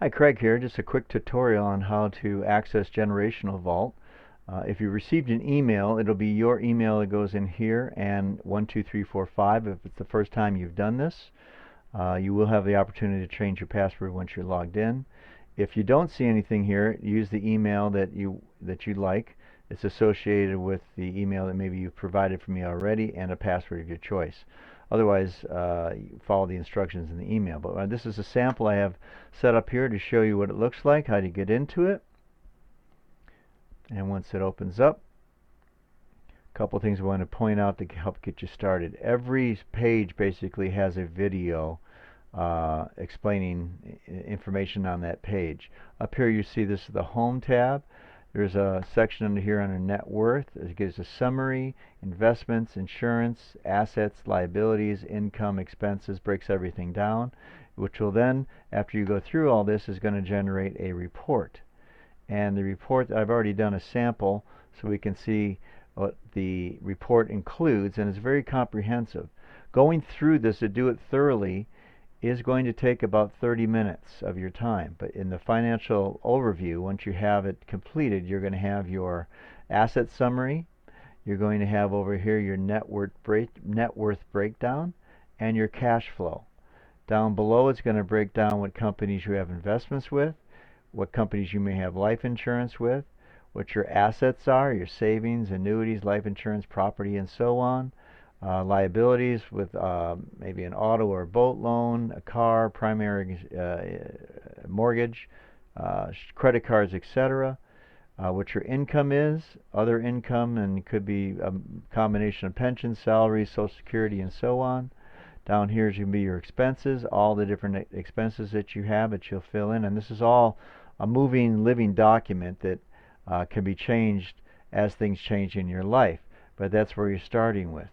Hi, Craig here. Just a quick tutorial on how to access Generational Vault. If you received an email, it'll be your email that goes in here and 12345 if it's the first time you've done this. You will have the opportunity to change your password once you're logged in. If you don't see anything here, use the email that you like. It's associated with the email that maybe you've provided for me already and a password of your choice. Otherwise, follow the instructions in the email. But this is a sample I have set up here to show you what it looks like, how to get into it. And once it opens up, a couple things I want to point out to help get you started. Every page basically has a video explaining information on that page. Up here you see this is the Home tab. There's a section under here under Net Worth. It gives a summary, investments, insurance, assets, liabilities, income, expenses, breaks everything down, which will then, after you go through all this, is going to generate a report. And the report, I've already done a sample so we can see what the report includes, and it's very comprehensive. Going through this to do it thoroughly is going to take about 30 minutes of your time. But in the financial overview, once you have it completed, you're going to have your asset summary, you're going to have over here your net worth breakdown, and your cash flow. Down below, it's going to break down what companies you have investments with, what companies you may have life insurance with, what your assets are, your savings, annuities, life insurance, property, and so on. Liabilities with maybe an auto or boat loan, a car, primary mortgage, credit cards, etc. What your income is, other income, and it could be a combination of pensions, salaries, Social Security, and so on. Down here is going to be your expenses, all the different expenses that you have that you'll fill in. And this is all a moving, living document that can be changed as things change in your life. But that's where you're starting with.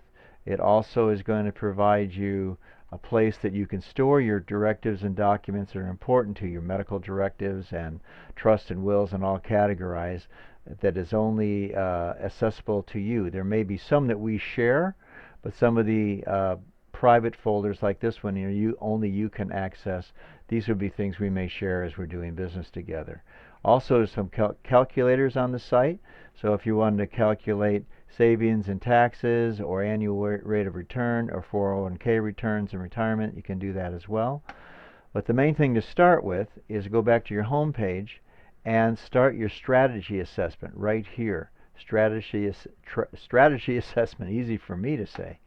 It also is going to provide you a place that you can store your directives and documents that are important to you, medical directives and trust and wills, and all categorized, that is only accessible to you. There may be some that we share, but some of the private folders like this one here, only you can access. These would be things we may share as we're doing business together. Also, some calculators on the site. So if you wanted to calculate savings and taxes, or annual rate of return, or 401k returns in retirement, you can do that as well. But the main thing to start with is go back to your home page and start your strategy assessment right here. Strategy assessment, easy for me to say.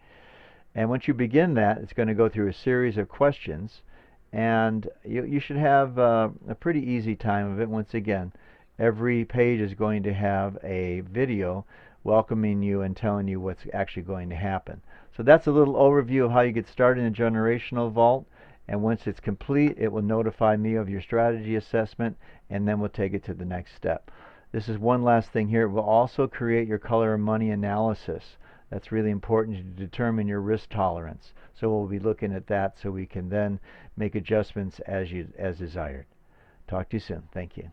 And once you begin that, it's going to go through a series of questions, and you should have a pretty easy time of it. Once again, every page is going to have a video welcoming you and telling you what's actually going to happen. So that's a little overview of how you get started in Generational Vault. And once it's complete, it will notify me of your strategy assessment, and then we'll take it to the next step. This is one last thing here. It will also create your color and money analysis. That's really important to determine your risk tolerance. So we'll be looking at that so we can then make adjustments as desired. Talk to you soon. Thank you.